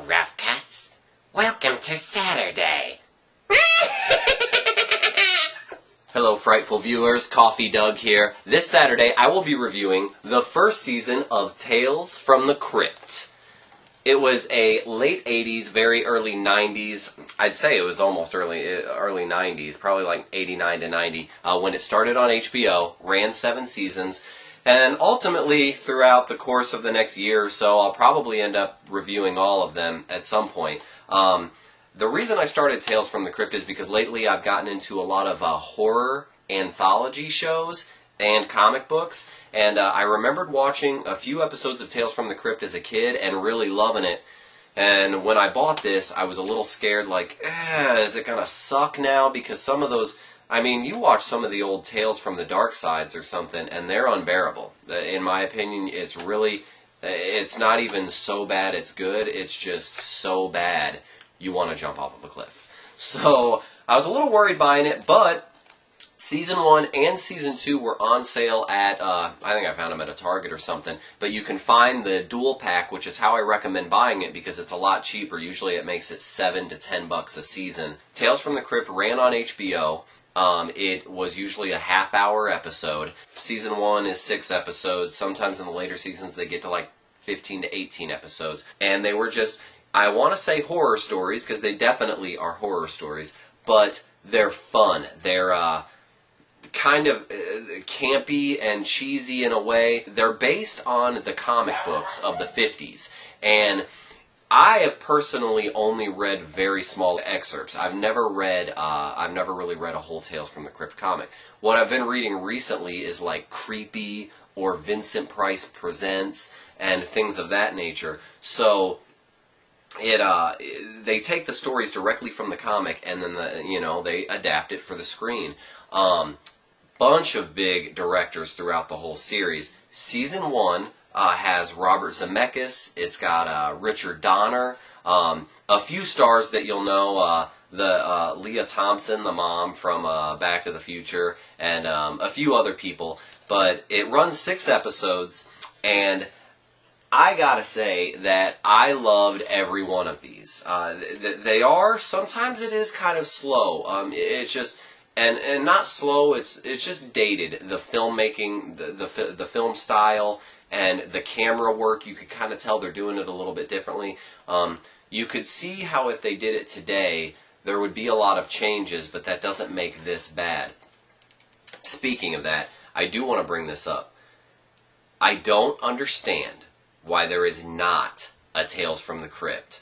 rough cuts. Welcome to Saturday. Hello, frightful viewers. Coffee Doug here. This Saturday, I will be reviewing the first season of Tales from the Crypt. It was a late 80s, very early 90s. I'd say it was almost early 90s, probably like 89 to 90, when it started on HBO, ran 7 seasons, and ultimately, throughout the course of the next year or so, I'll probably end up reviewing all of them at some point. The reason I started Tales from the Crypt is because lately I've gotten into a lot of horror anthology shows and comic books, and I remembered watching a few episodes of Tales from the Crypt as a kid and really loving it. And when I bought this, I was a little scared, like, is it gonna suck now? Because some of those, I mean, you watch some of the old Tales from the Dark Sides or something, and they're unbearable. In my opinion, it's really, it's not even so bad it's good, it's just so bad you want to jump off of a cliff. So, I was a little worried buying it, but Season 1 and Season 2 were on sale at, I think I found them at a Target or something, but you can find the dual pack, which is how I recommend buying it because it's a lot cheaper. Usually it makes it $7 to $10 a season. Tales from the Crypt ran on HBO. It was usually a half-hour episode. Season 1 is 6 episodes. Sometimes in the later seasons they get to like 15 to 18 episodes. And they were just, I want to say horror stories, because they definitely are horror stories, but they're fun. They're kind of campy and cheesy in a way. They're based on the comic books of the 50s, and I have personally only read very small excerpts. I've never really read a whole Tales from the Crypt comic. What I've been reading recently is like Creepy or Vincent Price Presents and things of that nature. So they take the stories directly from the comic and then they adapt it for the screen. Bunch of big directors throughout the whole series. Season 1 has Robert Zemeckis. It's got Richard Donner. A few stars that you'll know. Leah Thompson, the mom from Back to the Future, and a few other people. But it runs 6 episodes, and I gotta say that I loved every one of these. They are, sometimes it is kind of slow. It's just, and not slow, it's just dated. The filmmaking, the film style, and the camera work, you could kind of tell they're doing it a little bit differently. You could see how if they did it today, there would be a lot of changes, but that doesn't make this bad. Speaking of that, I do want to bring this up. I don't understand why there is not a Tales from the Crypt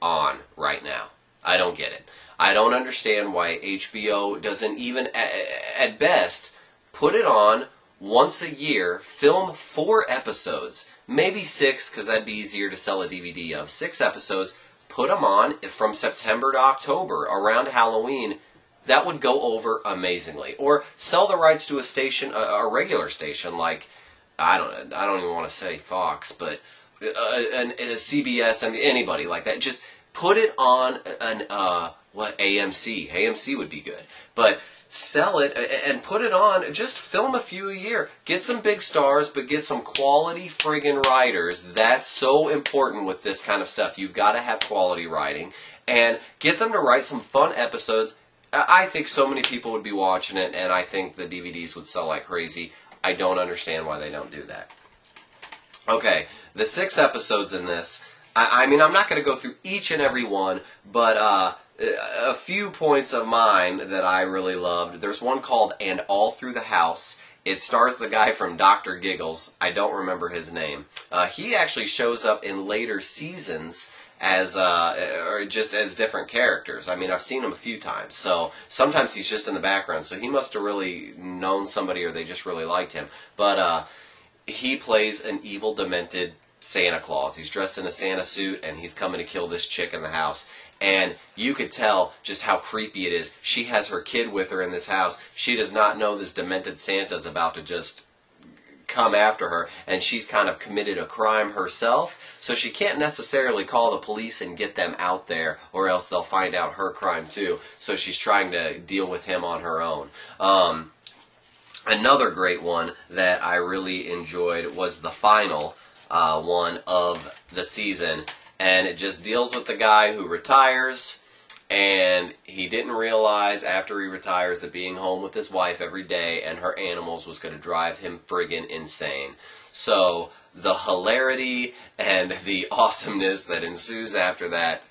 on right now. I don't get it. I don't understand why HBO doesn't even, at best, put it on once a year, film 4 episodes, maybe 6, because that'd be easier to sell a DVD of. 6 episodes, put them on from September to October, around Halloween. That would go over amazingly. Or sell the rights to a station, a regular station, like, I don't even want to say Fox, but a CBS, and anybody like that. Just put it on AMC. AMC would be good. But sell it and put it on. Just film a few a year. Get some big stars, but get some quality friggin' writers. That's so important with this kind of stuff. You've got to have quality writing. And get them to write some fun episodes. I think so many people would be watching it, and I think the DVDs would sell like crazy. I don't understand why they don't do that. Okay, the 6 episodes in this, I mean, I'm not going to go through each and every one, but a few points of mine that I really loved. There's one called And All Through the House. It stars the guy from Dr. Giggles. I don't remember his name. He actually shows up in later seasons as or just as different characters. I mean, I've seen him a few times, so sometimes he's just in the background, so he must have really known somebody or they just really liked him. But he plays an evil, demented Santa Claus. He's dressed in a Santa suit, and he's coming to kill this chick in the house. And you could tell just how creepy it is. She has her kid with her in this house. She does not know this demented Santa's about to just come after her, and she's kind of committed a crime herself, so she can't necessarily call the police and get them out there, or else they'll find out her crime too, so she's trying to deal with him on her own. Another great one that I really enjoyed was the final one of the season, and it just deals with the guy who retires, and he didn't realize after he retires that being home with his wife every day and her animals was going to drive him friggin' insane. So the hilarity and the awesomeness that ensues after that,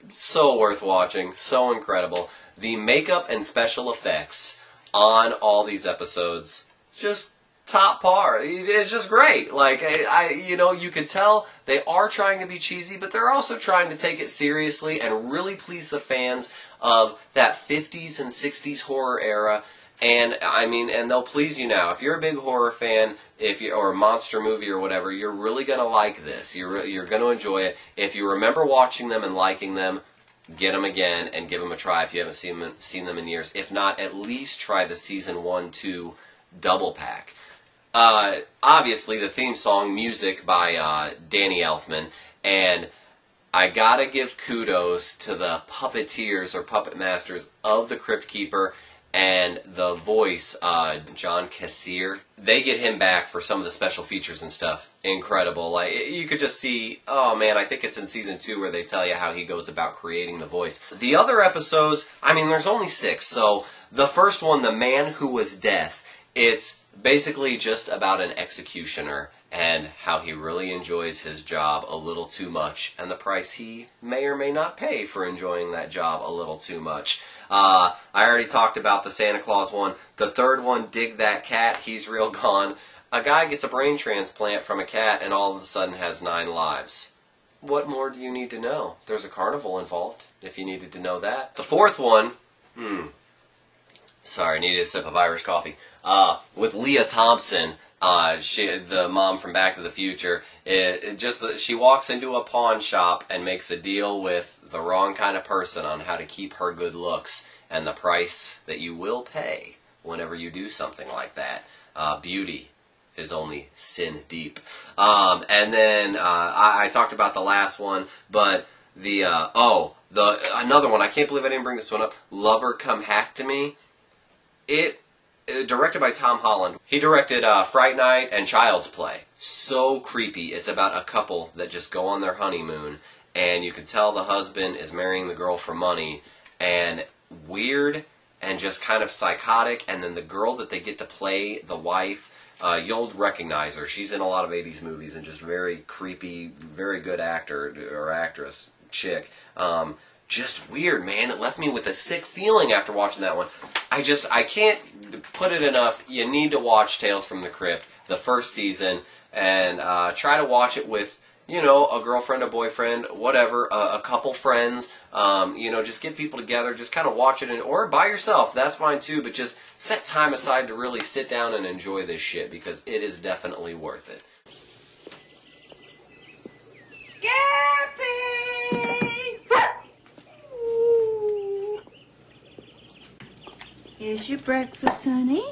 so worth watching, so incredible. The makeup and special effects on all these episodes, just top par. It's just great. Like, you can tell they are trying to be cheesy, but they're also trying to take it seriously and really please the fans of that 50s and 60s horror era. And and they'll please you now. If you're a big horror fan, or a monster movie or whatever, you're really gonna like this. You're gonna enjoy it. If you remember watching them and liking them, get them again and give them a try if you haven't seen them in years. If not, at least try the season 1-2 double pack. Obviously, the theme song, music by Danny Elfman, and I gotta give kudos to the puppeteers or puppet masters of the Crypt Keeper and the voice, John Cassier. They get him back for some of the special features and stuff. Incredible. Like, you could just see, oh man, I think it's in season 2 where they tell you how he goes about creating the voice. The other episodes, there's only 6, so the first one, The Man Who Was Death, it's basically just about an executioner and how he really enjoys his job a little too much, and the price he may or may not pay for enjoying that job a little too much. I already talked about the Santa Claus one. The third one, Dig That Cat, He's Real Gone. A guy gets a brain transplant from a cat and all of a sudden has 9 lives. What more do you need to know? There's a carnival involved, if you needed to know that. The fourth one, sorry, I needed a sip of Irish coffee. With Leah Thompson, the mom from Back to the Future, she walks into a pawn shop and makes a deal with the wrong kind of person on how to keep her good looks and the price that you will pay whenever you do something like that. Beauty is only sin deep. And then I talked about the last one, but another one, I can't believe I didn't bring this one up, Lover Come Hack to Me. Directed by Tom Holland. He directed Fright Night and Child's Play. So creepy. It's about a couple that just go on their honeymoon, and you can tell the husband is marrying the girl for money, and weird and just kind of psychotic, and then the girl that they get to play the wife, you'll recognize her. She's in a lot of 80s movies and just very creepy, very good actor or actress, chick. Just weird, man. It left me with a sick feeling after watching that one. I can't put it enough. You need to watch Tales from the Crypt, the first season, and try to watch it with, a girlfriend, a boyfriend, whatever, a couple friends. Just get people together, just kind of watch it, or by yourself. That's fine too, but just set time aside to really sit down and enjoy this shit, because it is definitely worth it. Here's your breakfast, honey.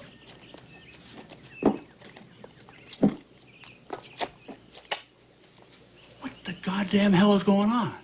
What the goddamn hell is going on?